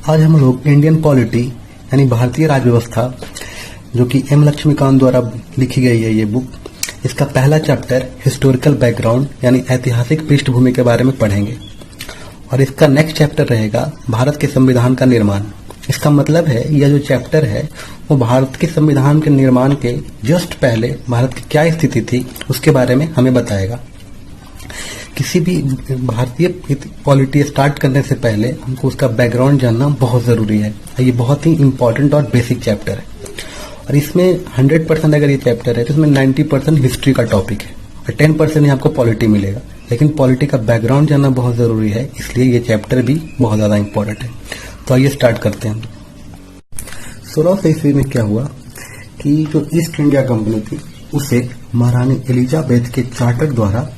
आज हम लोग इंडियन पॉलिटी यानी भारतीय राज व्यवस्था, जो कि एम लक्ष्मीकांत द्वारा लिखी गई है ये बुक, इसका पहला चैप्टर हिस्टोरिकल बैकग्राउंड यानी ऐतिहासिक पृष्ठभूमि के बारे में पढ़ेंगे। और इसका नेक्स्ट चैप्टर रहेगा भारत के संविधान का निर्माण। इसका मतलब है यह जो चैप्टर है वो भारत के संविधान के निर्माण के जस्ट पहले भारत की क्या स्थिति थी उसके बारे में हमें बताएगा। किसी भी भारतीय पॉलिटी स्टार्ट करने से पहले हमको उसका बैकग्राउंड जानना बहुत जरूरी है। ये बहुत ही इंपॉर्टेंट और बेसिक चैप्टर है और इसमें 100% अगर ये चैप्टर है तो इसमें 90% हिस्ट्री का टॉपिक है और 10% ही आपको पॉलिटी मिलेगा। लेकिन पॉलिटी का बैकग्राउंड जानना बहुत जरूरी है, इसलिए ये चैप्टर भी बहुत ज्यादा इंपॉर्टेंट है। तो आइए स्टार्ट करते हैं। 1600 ईस्वी में क्या हुआ कि जो ईस्ट इंडिया कंपनी थी उसे महारानी एलिजाबेथ के चार्टर द्वारा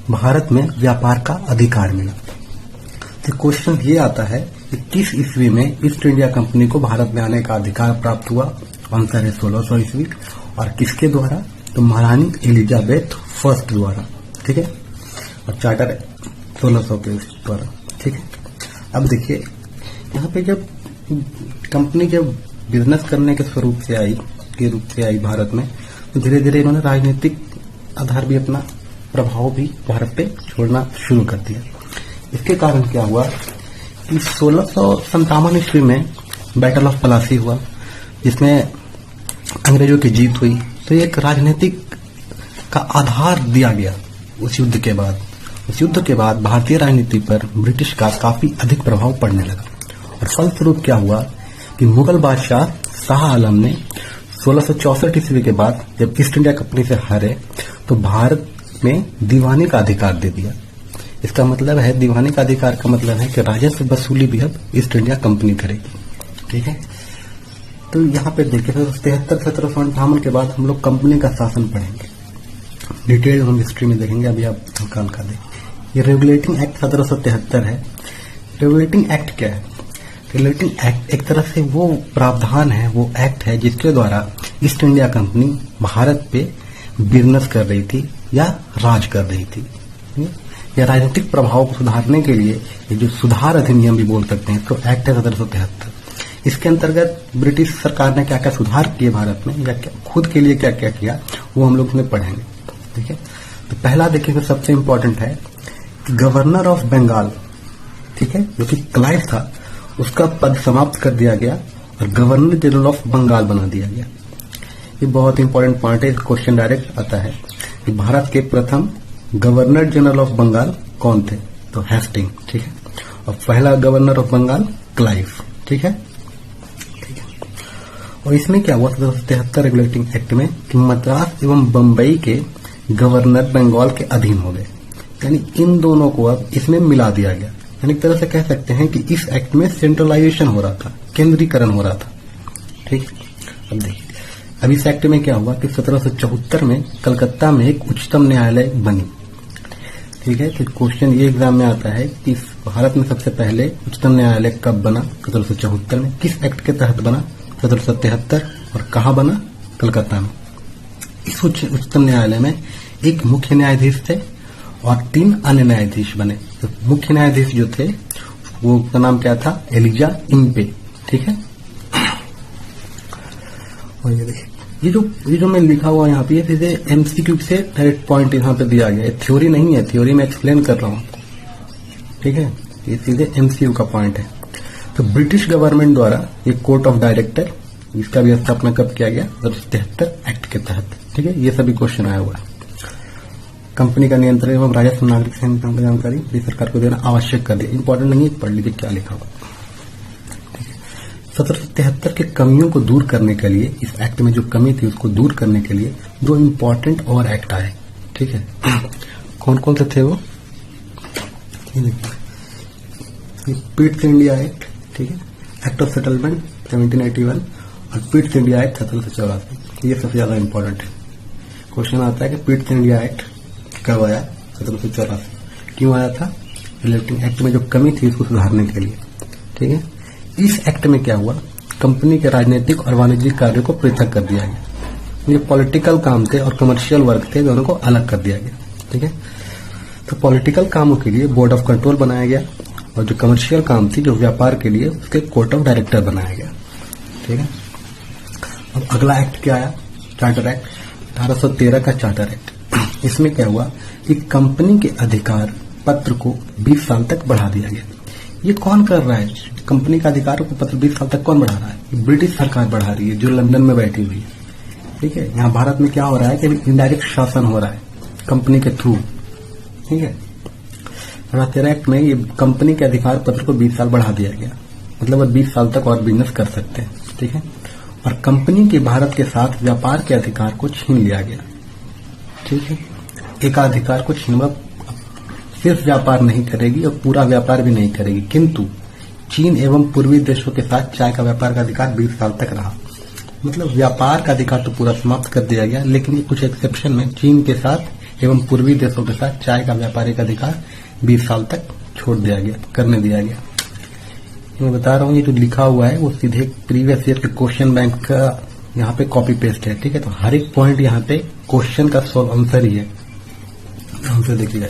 भारत में व्यापार का अधिकार मिला। तो क्वेश्चन ये आता है कि किस ईस्वी में ईस्ट इंडिया कंपनी को भारत में आने का अधिकार प्राप्त हुआ। आंसर है 1600 ईस्वी। और किसके द्वारा? तो महारानी एलिजाबेथ फर्स्ट द्वारा। ठीक है, और चार्टर है 1600 के द्वारा। ठीक है, अब देखिए यहाँ पे जब कंपनी जब बिजनेस करने के रूप से आई भारत में, तो धीरे धीरे इन्होंने राजनीतिक आधार भी अपना प्रभाव भी भारत पे छोड़ना शुरू कर दिया। इसके कारण क्या हुआ कि 1657 ईस्वी में बैटल ऑफ पलासी हुआ, जिसमें अंग्रेजों की जीत हुई। तो एक राजनीतिक का आधार दिया गया उस युद्ध के बाद। उस युद्ध के बाद भारतीय राजनीति पर ब्रिटिश का काफी अधिक प्रभाव पड़ने लगा और फलस्वरूप क्या हुआ कि मुगल बादशाह शाह आलम ने 1664 ईस्वी के बाद जब ईस्ट इंडिया कंपनी से हारे तो भारत में दीवानी का अधिकार दे दिया। इसका मतलब है, दीवानी का अधिकार का मतलब है कि राजस्व वसूली भी अब ईस्ट इंडिया कंपनी करेगी। ठीक है, तो यहाँ पे देखिए 1758 के बाद हम लोग कंपनी का शासन पढ़ेंगे। डिटेल हम हिस्ट्री में देखेंगे, अभी आप निकाल कर दें। ये रेगुलेटिंग एक्ट 1773 है। रेगुलेटिंग एक्ट क्या है? रेगुलेटिंग एक्ट एक तरह से वो प्रावधान है, वो एक्ट है जिसके द्वारा ईस्ट इंडिया कंपनी भारत पे बिजनेस कर रही थी या राज कर रही थी। या राजनीतिक प्रभाव को सुधारने के लिए ये जो सुधार अधिनियम भी बोल सकते हैं, तो एक्ट है 1773। इसके अंतर्गत ब्रिटिश सरकार ने क्या क्या सुधार किए भारत में या खुद के लिए क्या क्या किया, वो हम लोग इसमें पढ़ेंगे। ठीक है, तो पहला देखिए सबसे इंपॉर्टेंट है गवर्नर ऑफ बंगाल। ठीक है, जो कि क्लाइव था, उसका पद समाप्त कर दिया गया और गवर्नर जनरल ऑफ बंगाल बना दिया गया। ये बहुत इंपॉर्टेंट पॉइंट है, क्वेश्चन डायरेक्ट आता है कि भारत के प्रथम गवर्नर जनरल ऑफ बंगाल कौन थे? तो हेस्टिंग। ठीक है, और पहला गवर्नर ऑफ बंगाल क्लाइव। ठीक है, और इसमें क्या हुआ 1773 रेगुलेटिंग एक्ट में कि मद्रास एवं बंबई के गवर्नर बंगाल के अधीन हो गए, यानी इन दोनों को अब इसमें मिला दिया गया। यानी एक तरह से कह सकते हैं कि इस एक्ट में सेंट्रलाइजेशन हो रहा था, केंद्रीकरण हो रहा था। ठीक, अब देखिए अब इस एक्ट में क्या हुआ कि 1774 में कलकत्ता में एक उच्चतम न्यायालय बनी। ठीक है, तो क्वेश्चन ये एग्जाम में आता है कि भारत में सबसे पहले उच्चतम न्यायालय कब बना? 1774 में। किस एक्ट के तहत बना? 1773। और कहाँ बना? कलकत्ता में। इस उच्चतम न्यायालय में एक मुख्य न्यायाधीश थे और 3 अन्य न्यायाधीश बने। तो मुख्य न्यायाधीश जो थे वो का नाम क्या था? Elijah Impey. ठीक है, और ये देखिए ये जो मैं लिखा हुआ यहाँ पे सीधे एमसीक्यू से डायरेक्ट पॉइंट यहाँ पे दिया गया है, थ्योरी नहीं है, थ्योरी में एक्सप्लेन कर रहा हूँ। ठीक है, ये सीधे एमसीक्यू का पॉइंट है। तो ब्रिटिश गवर्नमेंट द्वारा ये कोर्ट ऑफ डायरेक्टर, इसका भी स्थापना कब किया गया? 1773 एक्ट के तहत। ठीक है, ये सभी क्वेश्चन आया हुआ है। कंपनी का नियंत्रण एवं राजस्व नागरिक जानकारी ब्रिटिश सरकार को देना आवश्यक कर दिया। इंपॉर्टेंट नहीं है, पढ़ लीजिए क्या लिखा हुआ। 1773 के कमियों को दूर करने के लिए, इस एक्ट में जो कमी थी उसको दूर करने के लिए 2 इम्पोर्टेंट और एक्ट आए। ठीक है, कौन कौन से थे वो? Pitt's India act. ठीक है, एक्ट ऑफ सेटलमेंट 1781 और पीट्स इंडिया एक्ट 1784। ये सबसे ज्यादा इंपॉर्टेंट है। क्वेश्चन आता है कि पीट्स इंडिया एक्ट कब आया? 1784। क्यों आया था? रिलेटिंग एक्ट में जो कमी थी उसको सुधारने के लिए। ठीक है, इस एक्ट में क्या हुआ? कंपनी के राजनीतिक और वाणिज्यिक कार्यों को पृथक कर दिया गया। ये पॉलिटिकल काम थे और कमर्शियल वर्क थे, दोनों को अलग कर दिया गया। ठीक है, तो पॉलिटिकल कामों के लिए बोर्ड ऑफ कंट्रोल बनाया गया और जो कमर्शियल काम थी, जो व्यापार के लिए, उसके कोर्ट ऑफ डायरेक्टर बनाया गया। ठीक है। अब अगला एक्ट क्या आया? चार्टर एक्ट, 1813 का चार्टर एक्ट। इसमें क्या हुआ कि कंपनी के अधिकार पत्र को 20 साल तक बढ़ा दिया गया। ये कौन कर रहा है? कंपनी का अधिकार को पत्र 20 साल तक कौन बढ़ा रहा है? ब्रिटिश सरकार बढ़ा रही है, जो लंदन में बैठी हुई है। ठीक है। यहाँ भारत में क्या हो रहा है कि इनडायरेक्ट शासन हो रहा है कंपनी के थ्रू। ठीक है। 1813 एक्ट में ये कंपनी के अधिकार पत्र को 20 साल बढ़ा दिया गया, मतलब वो 20 साल तक और बिजनेस कर सकते हैं। ठीक है। और कंपनी के भारत के साथ व्यापार के अधिकार को छीन लिया गया। ठीक है। एकाधिकार को छीन, सिर्फ व्यापार नहीं करेगी और पूरा व्यापार भी नहीं करेगी, किंतु चीन एवं पूर्वी देशों के साथ चाय का व्यापार का अधिकार 20 साल तक रहा। मतलब व्यापार का अधिकार तो पूरा समाप्त कर दिया गया, लेकिन ये कुछ एक्सेप्शन में चीन के साथ एवं पूर्वी देशों के साथ चाय का व्यापारिक अधिकार 20 साल तक छोड़ दिया गया, करने दिया गया। मैं बता रहा हूँ, ये जो लिखा हुआ है वो सीधे प्रीवियस ईयर के क्वेश्चन बैंक का यहाँ पे कॉपी पेस्ट है। ठीक है। तो हर एक पॉइंट यहाँ पे क्वेश्चन का सॉल्व आंसर ही है। आंसर देखिएगा,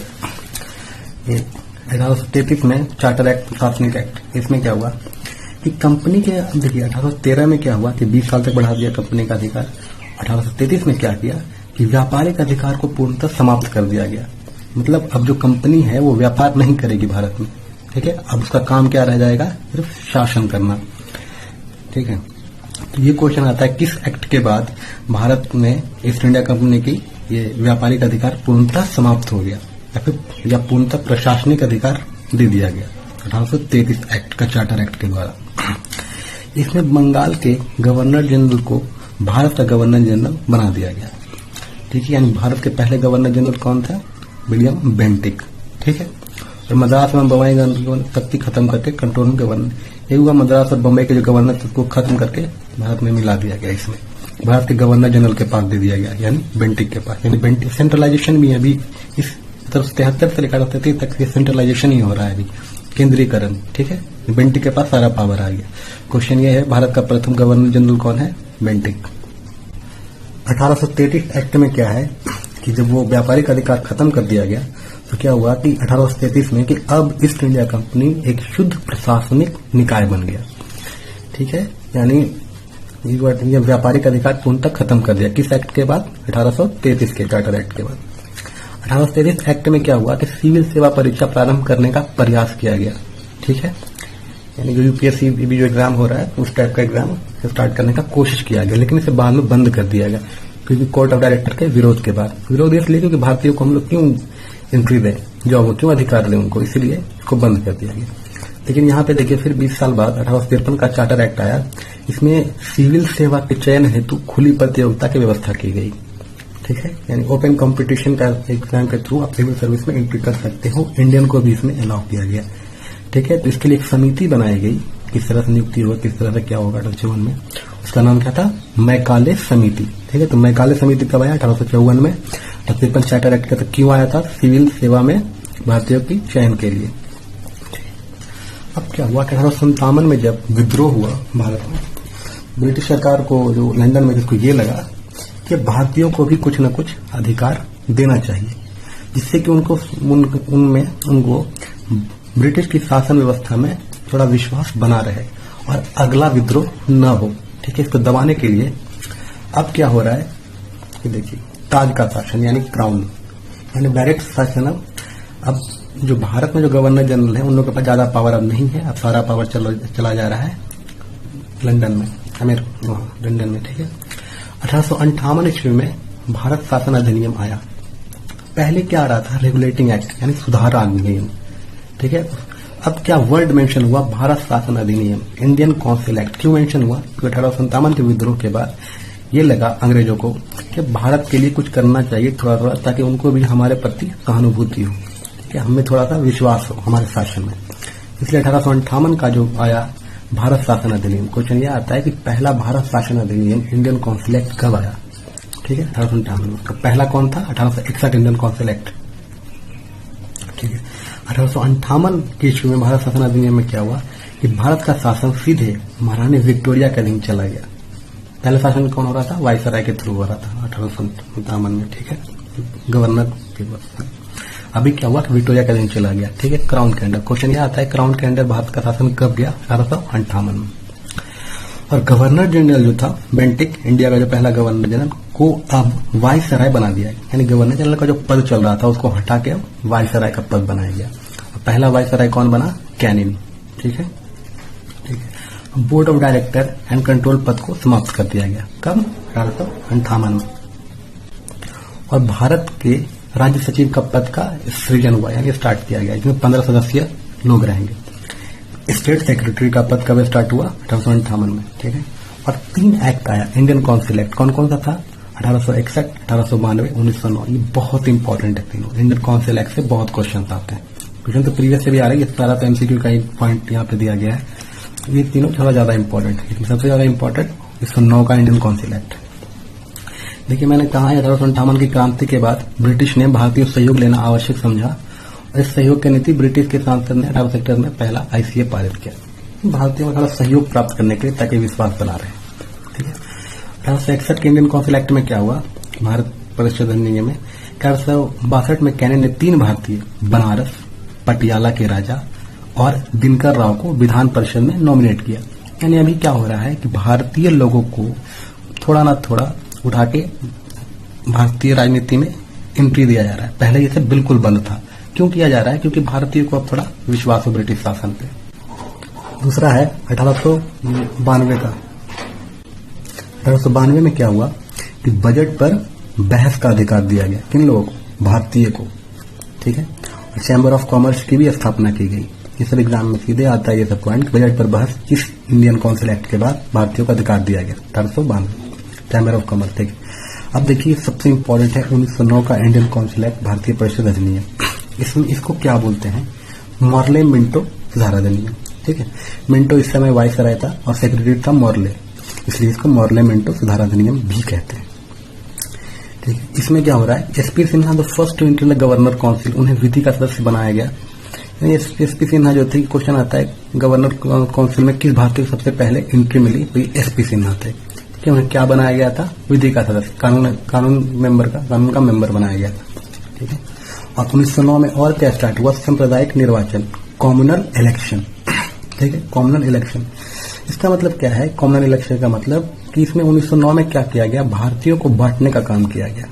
ये 1833 में चार्टर एक्ट, प्रशासनिक एक्ट, इसमें क्या हुआ कि कंपनी के, देखिए 1813 में क्या हुआ कि 20 साल तक बढ़ा दिया कंपनी का अधिकार। 1833 में क्या किया कि व्यापारिक अधिकार को पूर्णतः समाप्त कर दिया गया। मतलब अब जो कंपनी है वो व्यापार नहीं करेगी भारत में। ठीक है। अब उसका काम क्या रह जाएगा? सिर्फ शासन करना। ठीक है। तो ये क्वेश्चन आता है, किस एक्ट के बाद भारत में ईस्ट इंडिया कंपनी की ये व्यापारिक अधिकार पूर्णतः समाप्त हो गया या पूर्णतः प्रशासनिक अधिकार दे दिया गया? 1833 एक्ट का, चार्टर एक्ट के द्वारा। इसमें बंगाल के गवर्नर जनरल को भारत का गवर्नर जनरल बना दिया गया। ठीक है। यानी भारत के पहले गवर्नर जनरल कौन था? William Bentinck. ठीक है। और मद्रास में बम्बई तख्ती खत्म करके कंट्रोल गवर्नर, ये हुआ मद्रास और बम्बई के जो गवर्नर थे उसको खत्म करके भारत में मिला दिया गया। इसमें भारत के गवर्नर जनरल के पास दे दिया गया, यानी बेंटिक के पास। यानी बेंटिक सेंट्रलाइजेशन भी अभी इस 73 से लेकर 33 तक ये सेंट्रलाइजेशन ही हो रहा है अभी, केंद्रीकरण। ठीक है। बेंटिक के पास सारा पावर आ गया। क्वेश्चन ये है, भारत का प्रथम गवर्नर जनरल कौन है? बेंटिक। 1833 एक्ट में क्या है कि जब वो व्यापारिक अधिकार खत्म कर दिया गया तो क्या हुआ कि 1833 में कि अब ईस्ट इंडिया कंपनी एक शुद्ध प्रशासनिक निकाय बन गया। ठीक है। यानी ये व्यापारिक अधिकार पूर्णतः खत्म कर दिया। किस एक्ट के बाद? 1833 के चार्टर एक्ट के बाद। 1833 एक्ट में क्या हुआ कि सिविल सेवा परीक्षा प्रारंभ करने का प्रयास किया गया। ठीक है। यानी जो यूपीएससी भी जो एग्जाम हो रहा है उस टाइप का एग्जाम स्टार्ट करने का कोशिश किया गया, लेकिन इसे बाद में बंद कर दिया गया, क्योंकि कोर्ट ऑफ डायरेक्टर के विरोध के बाद। विरोध इसलिए क्योंकि भारतीयों को हम लोग क्यों एंट्री दें, जॉब क्यों अधिकार दें उनको, इसीलिए इसको बंद कर दिया गया। लेकिन यहाँ पे देखिए, फिर 20 साल बाद 1853 का चार्टर एक्ट आया। इसमें सिविल सेवा के चयन हेतु खुली प्रतियोगिता की व्यवस्था की गई। ठीक है। यानी ओपन कंपटीशन का एग्जाम के थ्रू आप सिविल सर्विस में एंट्री कर सकते हो। इंडियन को भी इसमें अलाउ किया गया। ठीक है। तो इसके लिए एक समिति बनाई गई, किस तरह से नियुक्ति होगा, किस तरह से क्या होगा 1854 में। उसका नाम क्या था? मैकाले समिति। ठीक है। तो मैकाले समिति कब आया? 1854 में। 53 चार्टर एक्ट का तो क्यों आया था? सिविल सेवा में भारतीयों की चयन के लिए। अब क्या हुआ? 1857 में जब विद्रोह हुआ भारत में, ब्रिटिश सरकार को, जो लंदन में, जिसको ये लगा कि भारतीयों को भी कुछ न कुछ अधिकार देना चाहिए, जिससे कि उनको ब्रिटिश की शासन व्यवस्था में थोड़ा विश्वास बना रहे और अगला विद्रोह न हो। ठीक है। इसको दबाने के लिए अब क्या हो रहा है कि देखिए, ताज का शासन यानी क्राउन, यानी डायरेक्ट शासन। अब जो भारत में जो गवर्नर जनरल है उन लोगों के पास ज्यादा पावर अब नहीं है। अब सारा पावर चला जा रहा है लंदन में, लंदन में। ठीक है। 1858 ईस्वी में भारत शासन अधिनियम आया। पहले क्या आ रहा था? रेगुलेटिंग एक्ट यानी सुधार अधिनियम। ठीक है। अब क्या वर्ड मेंशन हुआ? भारत शासन अधिनियम, इंडियन काउंसिल एक्ट। क्यों मेंशन हुआ? क्योंकि 1857 के विद्रोह के बाद ये लगा अंग्रेजों को कि भारत के लिए कुछ करना चाहिए थोड़ा थोड़ा, ताकि उनको भी हमारे प्रति सहानुभूति हो, कि हमें थोड़ा सा विश्वास हो हमारे शासन में। इसलिए 1858 का जो आया भारत शासन अधिनियम। क्वेश्चन ये आता है कि पहला भारत शासन अधिनियम, इंडियन काउंसिल एक्ट, कब आया? ठीक है। 1858 में। उसका पहला कौन था? 1861 इंडियन काउंसिल एक्ट। ठीक है। 1858 के ईस्वी में भारत शासन अधिनियम में क्या हुआ कि भारत का शासन सीधे महारानी विक्टोरिया के अधीन चला गया। पहले शासन कौन हो रहा था? वायसराय के थ्रू हो रहा था 1857 में। ठीक है। गवर्नर के बाद अभी क्या हुआ, विक्टोरिया का दिन चला गया, ठीक है। क्राउन के अंडर क्वेश्चन यह आता है, क्राउन के अंडर भारत का शासन कब गया, 1858 में। और गवर्नर जनरल जो था बेंटिक, इंडिया का जो पहला गवर्नर जनरल को अब वाइसराय बना दिया है, यानी गवर्नर जनरल का जो पद चल रहा था उसको हटा के अब वाइसराय का पद बनाया गया। पहला वाइसराय कौन बना, कैनिंग, ठीक है। Board of director and control पद को समाप्त कर दिया गया, कब, 1858 में। और भारत के राज्य सचिव का पद का सृजन हुआ, यानी स्टार्ट किया गया, इसमें 15 सदस्य लोग रहेंगे। स्टेट सेक्रेटरी का पद कब स्टार्ट हुआ, 1858 में, ठीक है। और 3 एक्ट आया, इंडियन काउंसिल एक्ट, कौन कौन सा था, 1861, 1892, 1909। ये बहुत इंपॉर्टेंट है तीनों। इंडियन काउंसिल एक्ट से बहुत क्वेश्चन आते हैं, क्वेश्चन तो प्रीवियस से भी आ रहे हैं, सारा तो एमसीक्यू का एक पॉइंट यहाँ पे दिया गया है। ये तीनों थोड़ा ज्यादा इंपॉर्टेंट है, लेकिन सबसे ज्यादा इंपॉर्टेंट 1909 का इंडियन काउंसिल एक्ट। देखिए मैंने कहा है 1858 की क्रांति के बाद ब्रिटिश ने भारतीय सहयोग लेना आवश्यक समझा, और इस सहयोग की नीति ब्रिटिश के सांसद ने 1870 में पहला आईसीए पारित किया, भारतीयों का थोड़ा सहयोग प्राप्त करने के लिए, ताकि विश्वास बना रहे, ठीक है। 1861 के इंडियन काउंसिल एक्ट में क्या हुआ, भारत परिषद अधिनियम में 1862 में कैनिंग ने 3 भारतीय, बनारस, पटियाला के राजा और दिनकर राव को विधान परिषद में नॉमिनेट किया। यानी अभी क्या हो रहा है कि भारतीय लोगों को थोड़ा ना थोड़ा उठा के भारतीय राजनीति में एंट्री दिया जा रहा है। पहले ये सब बिल्कुल बंद था। क्यों किया जा रहा है, क्योंकि भारतीयों को अब थोड़ा विश्वास हो ब्रिटिश शासन पे। दूसरा है 1892 का। 1892 में क्या हुआ कि बजट पर बहस का अधिकार दिया गया, किन लोगों को, भारतीय को, ठीक है। चैम्बर ऑफ कॉमर्स की भी स्थापना की गई। ये सब एग्जाम में सीधे आता है ये सब पॉइंट, बजट पर बहस किस इंडियन काउंसिल एक्ट के बाद भारतीयों को अधिकार दिया गया, 1892, चैम्बर ऑफ कॉमर्स, ठीक है। अब देखिए सबसे इंपॉर्टेंट है 1909 का इंडियन काउंसिल एक्ट, भारतीय परिषद अधिनियम। इसमें इसको क्या बोलते हैं, मॉर्ले मिंटो सुधार अधिनियम, ठीक है। मिंटो इस समय वाइसराय था और सेक्रेटरी था मॉर्ले, इसलिए इसको मॉर्ले मिंटो सुधार अधिनियम भी कहते हैं, ठीक है। इसमें क्या हो रहा है, SP Sinha the first to enter the governor council, उन्हें विधि का सदस्य बनाया गया। एसपी सिन्हा जो थे, क्वेश्चन आता है गवर्नर काउंसिल में किस भारतीय को सबसे पहले एंट्री मिली, तो एसपी सिन्हा थे, ठीक है। उन्हें क्या बनाया गया था, विधि का सदस्य, कानून का मेंबर बनाया गया था, ठीक है। और 1909 में और क्या स्टार्ट हुआ, सांप्रदायिक निर्वाचन, कॉम्युनल इलेक्शन, ठीक है। कॉम्युनल इलेक्शन इसका मतलब क्या है, कॉम्युनल इलेक्शन का मतलब कि इसमें 1909 में क्या किया गया, भारतीयों को बांटने का काम किया गया,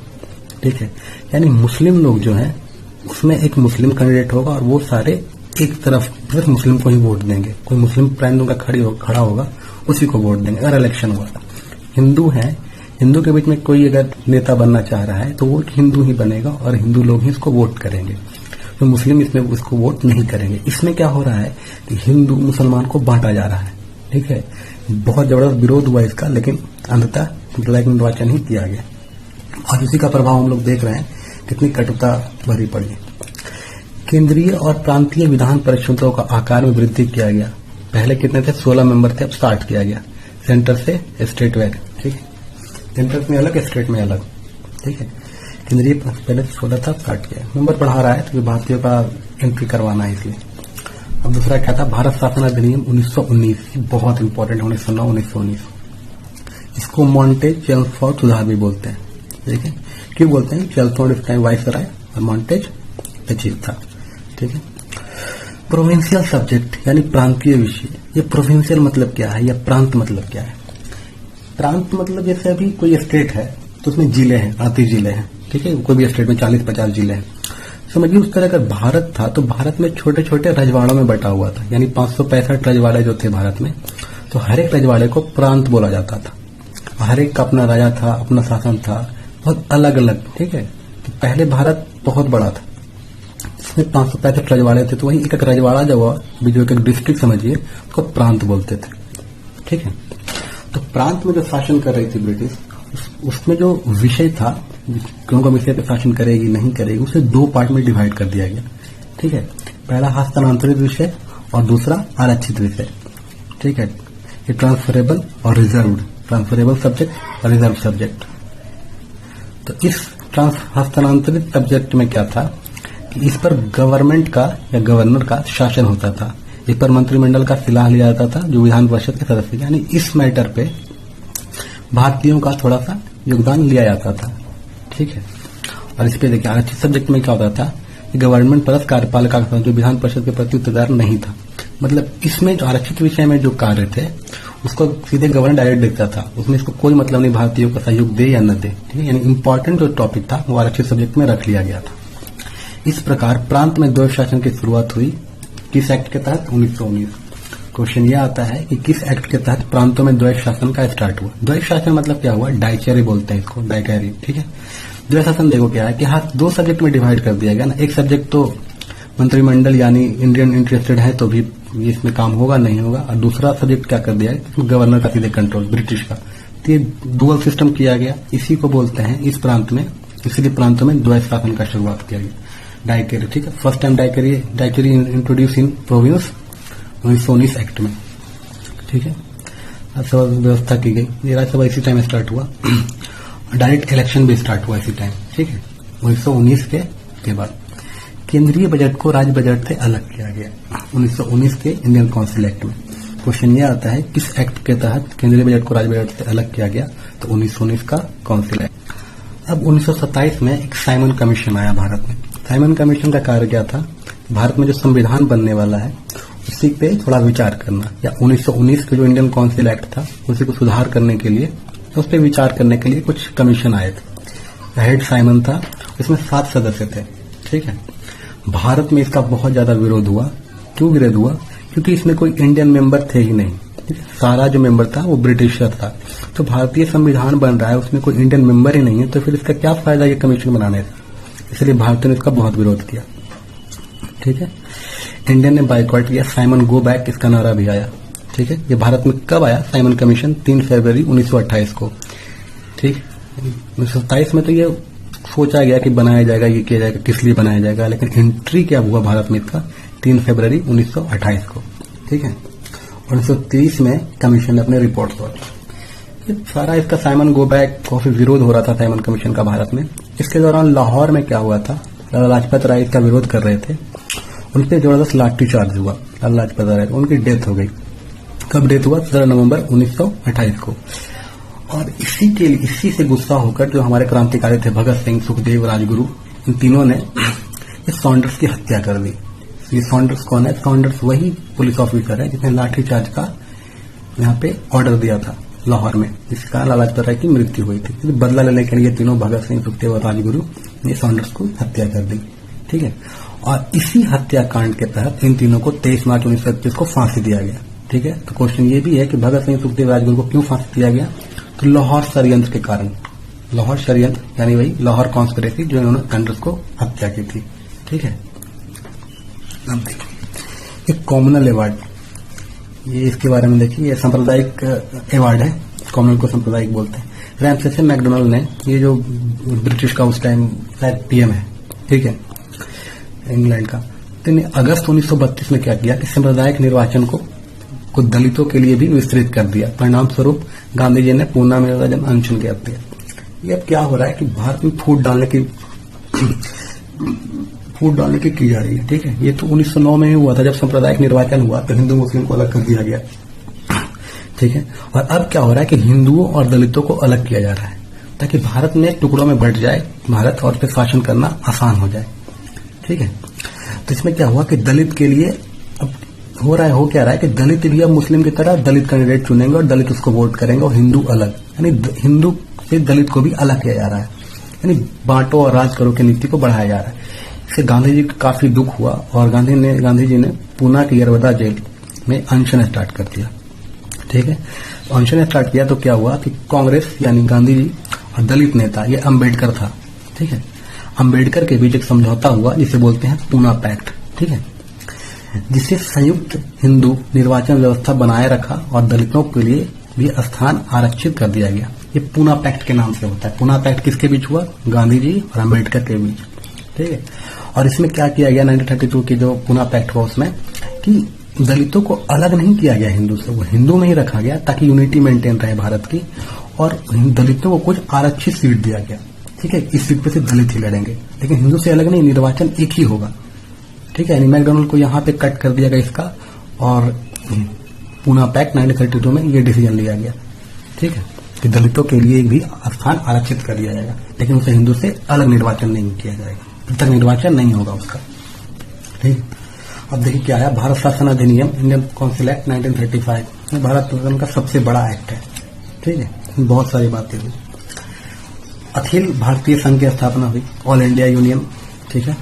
ठीक है। यानी मुस्लिम लोग जो हैं उसमें एक मुस्लिम कैंडिडेट होगा और वो सारे एक तरफ सिर्फ मुस्लिम को ही वोट देंगे, कोई मुस्लिम फ्रेंड उनका खड़ा होगा उसी को वोट देंगे अगर इलेक्शन हुआ। हिंदू है, हिंदू के बीच में कोई अगर नेता बनना चाह रहा है तो वो हिंदू ही बनेगा और हिंदू लोग ही इसको वोट करेंगे, तो मुस्लिम इसमें उसको वोट नहीं करेंगे। इसमें क्या हो रहा है कि हिंदू मुसलमान को बांटा जा रहा है, ठीक है। बहुत जबरदस्त विरोध हुआ इसका, लेकिन अंततः सांप्रदायिक निर्वाचन ही किया गया और इसी का प्रभाव हम लोग देख रहे हैं, कितनी कटुता भरी पड़ी। केंद्रीय और प्रांतीय विधान परिषदों का आकार में वृद्धि किया गया। पहले कितने थे, 16 मेंबर थे, अब स्टार्ट किया गया सेंटर से स्टेट वैक, ठीक है। सेंटर में अलग, स्टेट में अलग, ठीक है। केंद्रीय पहले 16 था, स्टार्ट किया, नंबर बढ़ा रहा है तो भारतीयों का एंट्री करवाना है इसलिए। अब दूसरा क्या था, भारत शासन अधिनियम 1919, बहुत इंपॉर्टेंट है, 1909-1919। इसको मॉन्टेज चेम्सफोर्ड सुधार भी बोलते हैं, ठीक है। क्यों बोलते हैं, चेम्सफोर्ड इस टाइम वाइसराय और मॉन्टेज सचिव था, ठीक है। प्रोविंशियल सब्जेक्ट यानी प्रांतीय विषय, ये प्रोविंशियल मतलब क्या है या प्रांत मतलब क्या है। प्रांत मतलब जैसे अभी कोई स्टेट है तो उसमें जिले हैं, 38 जिले हैं, ठीक है। कोई भी स्टेट में 40-50 जिले हैं, समझिए उस तरह अगर भारत था तो भारत में छोटे छोटे रजवाड़ों में बटा हुआ था, यानी 565 रजवाड़े जो थे भारत में, तो हर एक रजवाड़े को प्रांत बोला जाता था। हर एक का अपना राजा था, अपना शासन था, बहुत अलग अलग, ठीक है। तो पहले भारत बहुत बड़ा था, इसमें 565 रजवाड़े थे, तो वही एक एक रजवाड़ा जो हुआ, जो एक डिस्ट्रिक्ट समझिए, उसको प्रांत बोलते थे, ठीक है। तो प्रांत में जो शासन कर रही थी ब्रिटिश, उसमें जो विषय था, कौन सा विषय पे शासन करेगी नहीं करेगी, उसे 2 पार्ट में डिवाइड कर दिया गया, ठीक है। पहला हस्तांतरित विषय और दूसरा आरक्षित विषय, ठीक है। ये ट्रांसफरेबल और रिजर्व्ड, ट्रांसफरेबल सब्जेक्ट और रिजर्व सब्जेक्ट। तो इस हस्तांतरित सब्जेक्ट में क्या था कि इस पर गवर्नमेंट का या गवर्नर का शासन होता था, इस पर मंत्रिमंडल का सलाह लिया जाता था जो विधान परिषद के सदस्य, यानी इस मैटर पे भारतीयों का थोड़ा सा योगदान लिया जाता था, ठीक है। और इस पे देखिए आरक्षित सब्जेक्ट में क्या होता था गवर्नमेंट प्लस कार्यपालिका का जो विधान परिषद के प्रति उत्तरदार नहीं था। मतलब इसमें जो आरक्षित विषय में जो कार्य थे उसको सीधे गवर्नर डायरेक्ट देखता था, उसमें इसको कोई मतलब नहीं भारतीयों का सहयोग दे या न दे, ठीक है। यानी इंपॉर्टेंट जो टॉपिक था वो आरक्षित सब्जेक्ट में रख लिया गया था। इस प्रकार प्रांत में द्वैध शासन की शुरुआत हुई किस एक्ट के तहत? 1919। क्वेश्चन ये आता है कि किस एक्ट के तहत प्रांतों में द्वैध शासन का स्टार्ट हुआ? द्वैध शासन मतलब क्या हुआ? डाइचरी बोलते हैं इसको, डाइचरी, ठीक है। द्वैध शासन देखो क्या है कि हाँ, दो सब्जेक्ट में डिवाइड कर दिया गया ना। एक सब्जेक्ट तो मंत्रिमंडल यानी इंडियन इंटरेस्टेड है तो भी इसमें काम होगा नहीं होगा, और दूसरा सब्जेक्ट क्या कर दिया है? गवर्नर का सीधे कंट्रोल, ब्रिटिश का। तो ये डुअल सिस्टम किया गया, इसी को बोलते हैं इस प्रांत में, इसीलिए प्रांतों में द्वैध शासन का शुरुआत किया गया, डाइचरी, ठीक है। फर्स्ट टाइम डाइचरी इंट्रोड्यूस इन प्रोविंस 1919 एक्ट में, ठीक है। राज्यसभा व्यवस्था की गई, ये राज्यसभा इसी टाइम स्टार्ट हुआ। डायरेक्ट इलेक्शन भी स्टार्ट हुआ इसी टाइम, ठीक है, 1919 के बाद। केंद्रीय बजट को राज्य बजट से अलग किया गया 1919 के इंडियन काउंसिल एक्ट में। क्वेश्चन ये आता है किस एक्ट के तहत केंद्रीय बजट को राज्य बजट से अलग किया गया? तो 1919 का काउंसिल एक्ट। अब 1927 में एक साइमन कमीशन आया भारत में। साइमन कमीशन का कार्य क्या था? भारत में जो संविधान बनने वाला है उसी पे थोड़ा विचार करना, या 1919 के जो इंडियन काउंसिल एक्ट था उसी को सुधार करने के लिए, उस पर विचार करने के लिए कुछ कमीशन आए थे। हेड साइमन था, इसमें 7 सदस्य थे, ठीक है। भारत में इसका बहुत ज्यादा विरोध हुआ। क्यों विरोध हुआ? क्योंकि इसमें कोई इंडियन मेंबर थे ही नहीं, सारा जो मेंबर था वो ब्रिटिशर था। तो भारतीय संविधान बन रहा है, उसमें कोई इंडियन मेंबर ही नहीं है, तो फिर इसका क्या फायदा ये कमीशन बनाने से? इसलिए भारत ने इसका बहुत विरोध किया, ठीक है। इंडिया ने बाइकआउट किया, साइमन गो बैक इसका नारा भी आया, ठीक है। ये भारत में कब आया साइमन कमीशन? 3 फरवरी 1928 को, ठीक। 1927 में तो ये सोचा गया कि बनाया जाएगा, ये किया जाएगा, किस लिए बनाया जाएगा, लेकिन एंट्री क्या हुआ भारत में इसका? 3 फरवरी 1928 को, ठीक है। 1930 में कमीशन ने अपने रिपोर्ट सौंपी। सारा इसका साइमन गो बैक काफी विरोध हो रहा था साइमन कमीशन का भारत में। इसके दौरान लाहौर में क्या हुआ था? लाला लाजपत राय इसका विरोध कर रहे थे, उन पर जबरदस्त लाठी चार्ज हुआ। लाला लाजपत राय, उनकी डेथ हो गई। कब डेथ हुआ? 17 नवंबर 1928 को। और इसी से गुस्सा होकर जो हमारे क्रांतिकारी थे भगत सिंह, सुखदेव, राजगुरु, इन तीनों ने इस सॉन्डर्स की हत्या कर दी। ये सॉन्डर्स कौन है? सॉन्डर्स वही पुलिस ऑफिसर है जिसने लाठीचार्ज का यहाँ पे ऑर्डर दिया था लाहौर में, जिसके कारण लाला लाजपत राय की मृत्यु हुई थी। बदला लेने के लिए तीनों भगत सिंह, सुखदेव और राजगुरु ने सॉन्डर्स को हत्या कर दी, ठीक है। और इसी हत्याकांड के तहत इन तीनों को 23 मार्च 1931 को फांसी दिया गया, ठीक है। तो क्वेश्चन ये भी है कि भगत सिंह, सुखदेव, राजगुरु को क्यों फांसी दिया गया? तो लाहौर षड्यंत्र के कारण। लाहौर षड्यंत्र यानी वही लाहौर कॉन्स्पिरेसी, जो इन्होंने सॉन्डर्स को हत्या की थी, ठीक है। अब देखिए एक कॉमनल अवार्ड, ये इसके बारे में देखिए, ये सांप्रदायिक अवार्ड है, कॉमनल को सांप्रदायिक बोलते हैं। रैमसेस मैकडोनल्ड ने, ये जो ब्रिटिश का उस टाइम शायद पीएम है, ठीक है, इंग्लैंड का, तो अगस्त 1932 में क्या किया कि सांप्रदायिक निर्वाचन को दलितों के लिए भी विस्तृत कर दिया। परिणाम स्वरूप गांधी जी ने पूना में अनशन कर दिया। ये अब क्या हो रहा है कि भारत में फूट डालने की जा रही है, ठीक है। ये तो 1909 में ही हुआ था, जब सांप्रदायिक निर्वाचन हुआ तो हिंदू मुस्लिम को अलग कर दिया गया, ठीक है। और अब क्या हो रहा है कि हिंदुओं और दलितों को अलग किया जा रहा है ताकि भारत में टुकड़ों में बंट जाए भारत, और फिर शासन करना आसान हो जाए, ठीक है। तो इसमें क्या हुआ कि दलित के लिए अब हो क्या रहा है कि दलित भी अब मुस्लिम की तरह दलित कैंडिडेट चुनेंगे और दलित उसको वोट करेंगे, और हिंदू अलग, यानी हिंदू से दलित को भी अलग किया जा रहा है, यानी बांटो और राज करो की नीति को बढ़ाया जा रहा है। इससे गांधी जी को काफी दुख हुआ और गांधी जी ने पूना की यरवदा जेल में अनशन स्टार्ट कर दिया, ठीक है। अनशन स्टार्ट किया तो क्या हुआ कि कांग्रेस यानी गांधी जी और दलित नेता, ये अम्बेडकर था, ठीक है, अम्बेडकर के बीच एक समझौता हुआ जिसे बोलते हैं पूना पैक्ट, ठीक है, जिससे संयुक्त हिंदू निर्वाचन व्यवस्था बनाए रखा और दलितों के लिए भी स्थान आरक्षित कर दिया गया। ये पूना पैक्ट के नाम से होता है। पूना पैक्ट किसके बीच हुआ? गांधी जी और अम्बेडकर के बीच, ठीक है। और इसमें क्या किया गया 1932 की जो पूना पैक्ट हुआ उसमें कि दलितों को अलग नहीं किया गया हिंदू से, वो हिंदू में ही रखा गया ताकि यूनिटी मेंटेन रहे भारत की, और दलितों को कुछ आरक्षित सीट दिया गया, ठीक है। इस सीट पे से दलित ही लड़ेंगे, लेकिन हिंदू से अलग नहीं, निर्वाचन एक ही होगा, ठीक है। मैकडोनल्ड को यहाँ पे कट कर दिया गया इसका, और पूना पैक्ट 1932 में ये डिसीजन लिया गया, ठीक है, कि दलितों के लिए भी स्थान आरक्षित कर दिया जाएगा, लेकिन उसे हिंदू से अलग निर्वाचन नहीं किया जाएगा। पृथक निर्वाचन नहीं होगा उसका। ठीक, अब देखिए क्या है, भारत शासन अधिनियम इंडियन काउंसिल एक्ट 1935 भारत शासन का सबसे बड़ा एक्ट है। ठीक है, बहुत सारी बातें हुई। अखिल भारतीय संघ की स्थापना हुई, ऑल इंडिया यूनियन। ठीक है,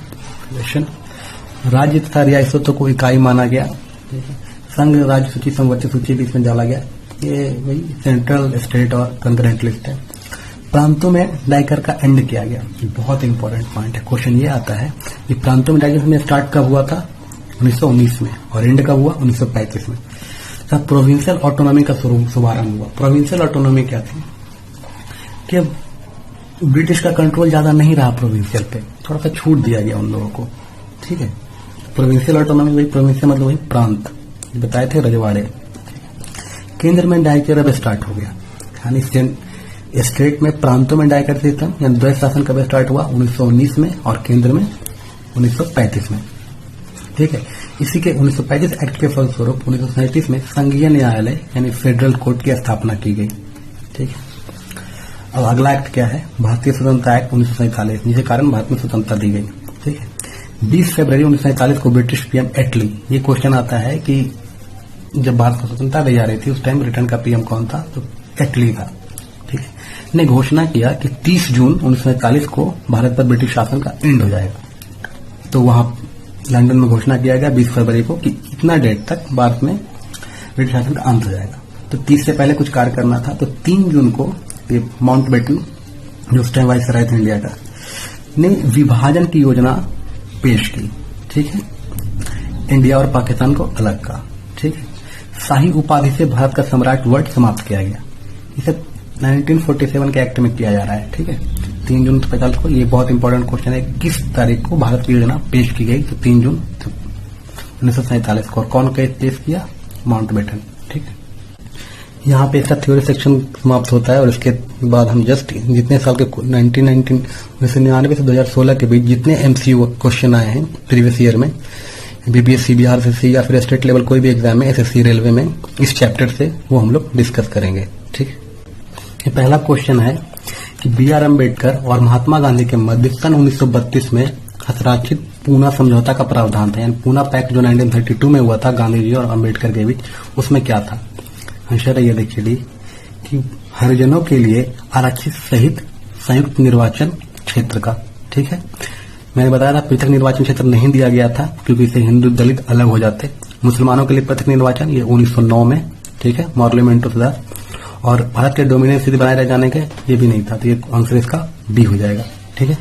राज्य तथा रियासतों को इकाई माना गया। ठीक है, संघ राज्य सूची संवर्ती सूची भी इसमें डाला गया। ये वही सेंट्रल, स्टेट और कंकरेंट लिस्ट है। प्रांतों में डाइकर का एंड किया गया, बहुत इंपॉर्टेंट पॉइंट है। क्वेश्चन ये आता है कि प्रांतों में डाइकर में स्टार्ट कब हुआ था, 1919 में, और एंड कब हुआ, 1935 में। तब प्रोविंशियल ऑटोनॉमी का शुभारंभ हुआ। प्रोविंशियल ऑटोनॉमी क्या थी कि ब्रिटिश का कंट्रोल ज्यादा नहीं रहा प्रोविंशियल पे, थोड़ा सा छूट दिया गया उन लोगों को। ठीक है, प्रोविंशियल ऑटोनॉमी, वही प्रोविंशियल मतलब वही प्रांत, बताए थे रजवाड़े। केंद्र में डाइकर अब स्टार्ट हो गया, यानी स्टेट में प्रांतों में डाइकर सिस्टम यानी द्वैत शासन कब स्टार्ट हुआ, 1919 में, और केंद्र में 1935 में। ठीक है, इसी के 1935 एक्ट के फलस्वरूप 1937 में संघीय न्यायालय यानी फेडरल कोर्ट की स्थापना की गई। ठीक है, अब अगला एक्ट क्या है, भारतीय स्वतंत्रता एक्ट 1947, जिसके कारण भारत में स्वतंत्रता दी गई। ठीक है, 20 फरवरी 1947 को ब्रिटिश पीएम एटली, ये क्वेश्चन आता है कि जब भारत को स्वतंत्रता दी जा रही थी उस टाइम ब्रिटेन का पीएम कौन था, तो एटली था। ठीक है, ने घोषणा किया कि 30 जून 1947 को भारत पर ब्रिटिश शासन का एंड हो जाएगा। तो वहां लंदन में घोषणा किया गया 20 फरवरी को कि इतना डेट तक भारत में ब्रिटिश शासन का अंत हो जाएगा। तो 30 से पहले कुछ कार्य करना था, तो 3 जून को माउंटबेटन, जो उस टाइम वाइसराय थे इंडिया का, ने विभाजन की योजना पेश की। ठीक है, इंडिया और पाकिस्तान को अलग का। ठीक है, शाही उपाधि से भारत का सम्राट वर्ड समाप्त किया गया। इसे 1947 के एक्ट में किया जा रहा है। ठीक है, 3 जून 1945 को, ये बहुत इंपॉर्टेंट क्वेश्चन है, किस तारीख को भारत की योजना पेश की गई, तो 3 जून 1947 को। और कौन पेश किया, माउंटबेटन। ठीक है, यहाँ पे इसका थ्योरी सेक्शन समाप्त होता है, और इसके बाद हम जस्ट जितने साल के 1999 से 2016 के बीच जितने एमसीक्यू क्वेश्चन आए हैं प्रीवियस ईयर में, बीपीएससी, बीआरसीसी या फिर स्टेट लेवल कोई भी एग्जाम में, एसएससी, रेलवे में, इस चैप्टर से वो हम लोग डिस्कस करेंगे। ठीक है, ये पहला क्वेश्चन है कि बी.आर. अम्बेडकर और महात्मा गांधी के मध्य सन 1932 में हस्ताक्षरित पूना समझौता का प्रावधान था, यानी पूना पैक्ट जो 1932 में हुआ था गांधी जी और अम्बेडकर के बीच, उसमें क्या था। आंसर है ये देखिए डी, कि हरिजनों के लिए आरक्षित सहित संयुक्त निर्वाचन क्षेत्र का। ठीक है, मैंने बताया था पृथक निर्वाचन क्षेत्र नहीं दिया गया था क्योंकि इससे हिंदू दलित अलग हो जाते। मुसलमानों के लिए पृथक निर्वाचन, ये 1909 में। ठीक है, मॉर्लेमेंटो सुधार, और भारत के डोमिनेंस स्थिति बनाए रह जाने के, ये भी नहीं था, तो ये आंसर इसका बी हो जाएगा। ठीक है,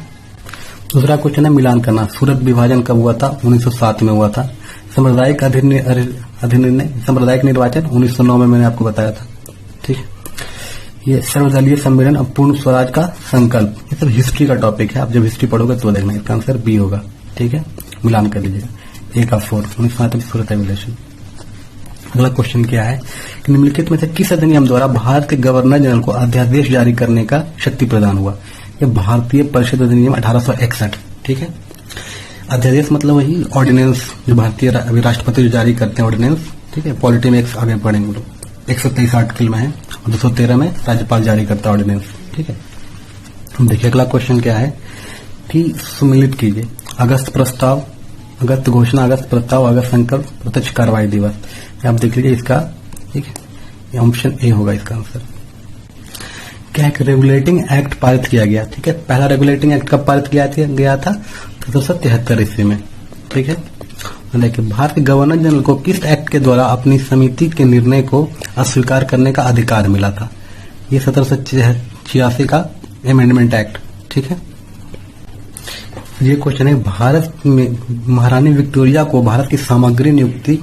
दूसरा क्वेश्चन है मिलान करना। सूरत विभाजन कब हुआ था, 1907 में हुआ था। सांप्रदायिक अधिनिर्णय, सांप्रदायिक निर्वाचन 1909 में मैंने आपको बताया था। ठीक है, ये सर्वदलीय सम्मेलन अब पूर्ण स्वराज का संकल्प, ये सब हिस्ट्री का टॉपिक है, आप जब हिस्ट्री पढ़ोगे तो देखना, इसका आंसर बी होगा। ठीक है, मिलान कर लीजिएगा। 1 और 4 1937 सूरत रेगुलेशन। अगला क्वेश्चन क्या है कि निम्नलिखित में से किस अधिनियम द्वारा भारत के गवर्नर जनरल को अध्यादेश जारी करने का शक्ति प्रदान हुआ। ये भारतीय परिषद अधिनियम 1861। ठीक है, अध्यादेश मतलब वही ऑर्डिनेंस, जो भारतीय अभी राष्ट्रपति जो जारी करते हैं ऑर्डिनेंस। ठीक है, पॉलिटी में एक आगे पढ़ेंगे लोग, 123 आर्टिकल में है, और 213 में राज्यपाल जारी करता है ऑर्डिनेंस। ठीक है, हम देखिए अगला क्वेश्चन क्या है कि सुमिलित कीजिए अगस्त प्रस्ताव, अगस्त घोषणा, अगस्त प्रस्ताव, अगस्त संकल्प, प्रत्यक्ष कार्रवाई दिवस। आप देख लीजिए इसका। ठीक है, ये ऑप्शन ए होगा इसका आंसर। क्या एक रेगुलेटिंग एक्ट पारित किया गया। ठीक है, पहला रेगुलेटिंग एक्ट कब पारित किया गया था, 1773 ईस्वी में। ठीक है, लेकिन भारत के गवर्नर जनरल को किस एक्ट के द्वारा अपनी समिति के निर्णय को अस्वीकार करने का अधिकार मिला था। ये 1786 का अमेंडमेंट एक्ट। ठीक है, ये क्वेश्चन है भारत में महारानी विक्टोरिया को भारत की सामग्री नियुक्ति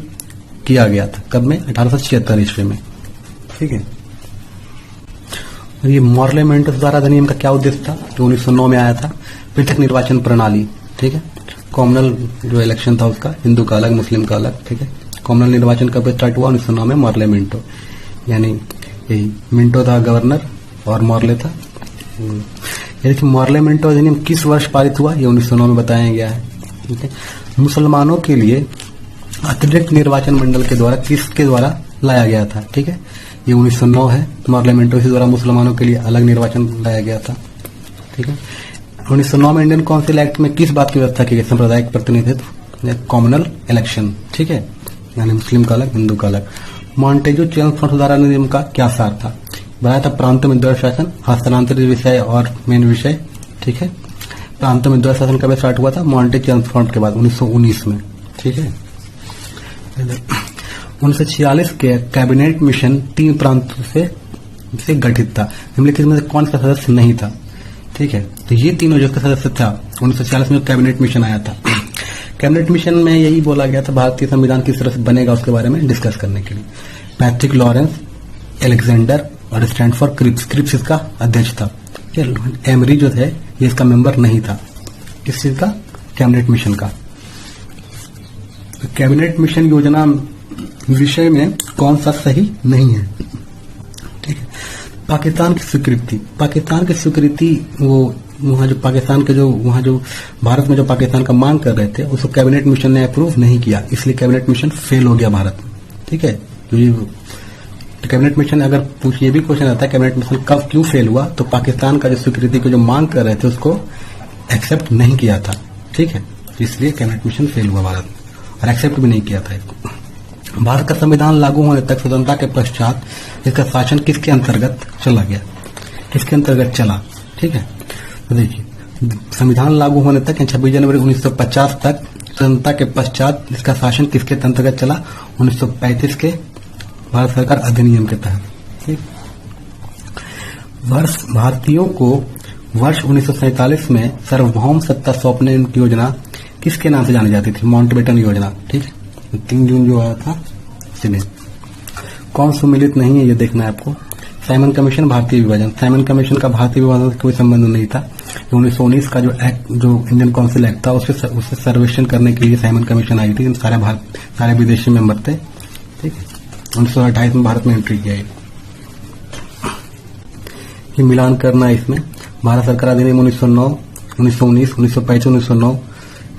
किया गया था कब में, 1876 ईस्वी में। ठीक है, ये मॉर्लेमेंटो द्वारा अधिनियम का क्या उद्देश्य था, जो 1909 में आया था, पृथक निर्वाचन प्रणाली। ठीक है, कॉमनल जो इलेक्शन था उसका, हिंदू का अलग, मुस्लिम का अलग। ठीक है, कॉमनल निर्वाचन कब स्टार्ट हुआ, 1909 में, मॉर्लेमेंटो, यानी यही मिंटो था गवर्नर और मॉर्ले था। देखिए मॉर्लेमेंटो अधिनियम किस वर्ष पारित हुआ, ये 1909 में बताया गया है। ठीक है, मुसलमानों के लिए अतिरिक्त निर्वाचन मंडल के द्वारा किसके द्वारा लाया गया था। ठीक है, ये 1909 है, मॉर्लेमेंटो इसी द्वारा मुसलमानों के लिए अलग निर्वाचन लाया गया था। ठीक है, 1909 में इंडियन काउंसिल एक्ट में किस बात की व्यवस्था की गई? सांप्रदायिक प्रतिनिधित्व, कॉमनल इलेक्शन, ठीक है, यानी मुस्लिम का अलग, हिंदू का अलग। मॉन्टेजू चेम्सफोर्ड सुधार अधिनियम का क्या सार था? बनाया था प्रांतों में द्वैध शासन, हस्तांतरित विषय और मेन विषय, ठीक है। प्रांतों में द्वैध शासन कब स्टार्ट हुआ था? मॉन्टे चेम्सफोर्ड के बाद 1919 में, ठीक है। 1946 के कैबिनेट मिशन 3 प्रांतों से गठित था। निम्नलिखित में से कौन सा सदस्य नहीं था? ठीक है, तो ये तीनों जो सदस्य था 1946 में कैबिनेट मिशन आया था। कैबिनेट मिशन में यही बोला गया था भारतीय संविधान किस तरह से बनेगा उसके बारे में डिस्कस करने के लिए। पैट्रिक लॉरेंस, एलेक्जेंडर और स्टैनफोर्ड क्रिप्स इसका अध्यक्ष था। एमरी जो है ये इसका मेंबर नहीं था। किस चीज का? कैबिनेट मिशन का। कैबिनेट मिशन योजना विषय में कौन सा सही नहीं है? ठीक है। पाकिस्तान की स्वीकृति वो वहां जो पाकिस्तान के जो वहां जो भारत में जो पाकिस्तान का मांग कर रहे थे उसको कैबिनेट मिशन ने अप्रूव नहीं किया, इसलिए कैबिनेट मिशन फेल हो गया भारत में, ठीक है। तो कैबिनेट मिशन अगर ये भी क्वेश्चन आता है कैबिनेट मिशन कब क्यों फेल हुआ, तो पाकिस्तान का जो स्वीकृति को जो मांग कर रहे थे उसको एक्सेप्ट नहीं किया था, ठीक है, इसलिए कैबिनेट मिशन फेल हुआ भारत में और एक्सेप्ट भी नहीं किया था इसको। भारत का संविधान लागू होने तक स्वतंत्रता के पश्चात इसका शासन किसके अंतर्गत चला गया? किसके अंतर्गत चला? ठीक है, तो देखिए संविधान लागू होने तक 26 जनवरी 1950 तक स्वतंत्रता के पश्चात इसका शासन किसके अंतर्गत चला? 1935 के भारत सरकार अधिनियम के तहत, ठीक। भारतीयों को वर्ष 1947 में सार्वभौम सत्ता सौंपने की योजना किसके नाम से जानी जाती थी? माउंटबेटन योजना, ठीक है। 3 जून जो आया था इसलिए कौन सुमिलित नहीं है ये देखना है आपको। साइमन कमीशन, भारतीय विभाजन। साइमन कमीशन का भारतीय विभाजन से कोई संबंध नहीं था। 1919 का जो एक्ट, जो इंडियन काउंसिल एक्ट था उससे सर्वेक्षण करने के लिए साइमन कमीशन आई थी। सारे विदेशी मेंबर थे, ठीक है। 1928 में भारत में एंट्री किया। ये मिलान करना है इसमें। भारत सरकार अधिनियम 1909, 1919, 1935, 1909,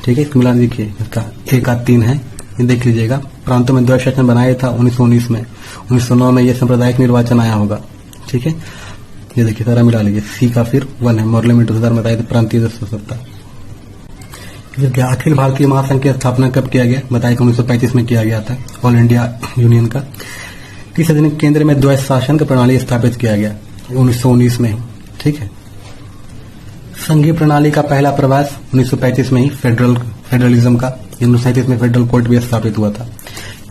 ठीक है। इसका मिलान देखिए, इसका 1-3 है, ये देख लीजिएगा। प्रांतों में द्वैध शासन बनाया था 1919 में। 1909 में ये सांप्रदायिक निर्वाचन आया होगा, ठीक है। ये देखिए सारा मिला लीजिए। सी का फिर 1 है, पार्लियामेंट सुधार बताया था, प्रांतीय सत्ता। अखिल भारतीय महासंघ की स्थापना कब किया गया? बताया कि 1935 में किया गया था, ऑल इंडिया यूनियन का। किस अधिनियम केंद्र में द्वैध शासन की प्रणाली स्थापित किया गया? 1919 में, ठीक है। संघीय प्रणाली का पहला प्रवास 1935 में ही फेडरलिज्म का। 1937 में फेडरल कोर्ट भी स्थापित हुआ था।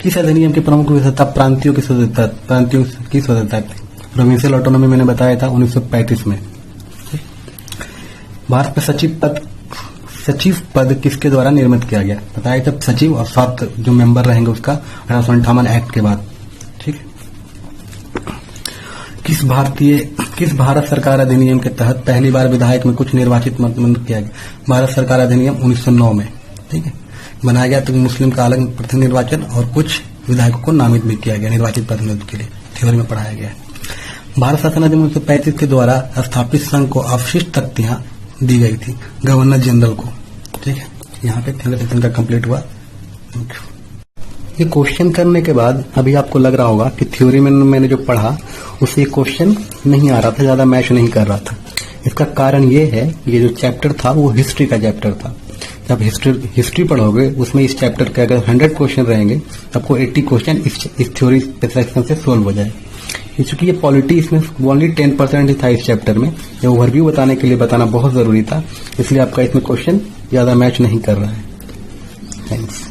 किस अधिनियम की प्रमुख विशेषता प्रांतियों की स्वतंत्रता थी? प्रोविंशियल ऑटोनॉमी मैंने बताया था 1935 में। भारत में सचिव पद किसके द्वारा निर्मित किया गया? बताया था सचिव और 7 जो मेंबर रहेंगे उसका 1858 एक्ट के बाद, ठीक है। किस भारत सरकार अधिनियम के तहत पहली बार विधायक में कुछ निर्वाचित मंत्री किया गया? भारत सरकार अधिनियम 1909 में, ठीक है, बनाया गया। तो मुस्लिम का अलग प्रतिनिधि निर्वाचन और कुछ विधायकों को नामित भी किया गया निर्वाचित प्रतिनिधित्व के लिए, थ्योरी में पढ़ाया गया। भारत शासन अधिनियम 1935 के द्वारा स्थापित संघ को अवशिष्ट शक्तियां दी गई थी गवर्नर जनरल को, ठीक है। यहाँ पे सेशन का कंप्लीट हुआ। ये क्वेश्चन करने के बाद अभी आपको लग रहा होगा कि थ्योरी में मैंने जो पढ़ा उससे क्वेश्चन नहीं आ रहा था, ज्यादा मैच नहीं कर रहा था। इसका कारण ये है, ये जो चैप्टर था वो हिस्ट्री का चैप्टर था। जब हिस्ट्री पढ़ोगे उसमें इस चैप्टर के अगर 100 क्वेश्चन रहेंगे तो आपको 80 क्वेश्चन इस थ्योरी सेक्शन से सोल्व हो जाए। चूंकि ये पॉलिटी इसमें ओनली 10% ही था इस चैप्टर में, ये ओवरव्यू बताने के लिए बताना बहुत जरूरी था, इसलिए आपका इसमें क्वेश्चन ज्यादा मैच नहीं कर रहा है। थैंक्स।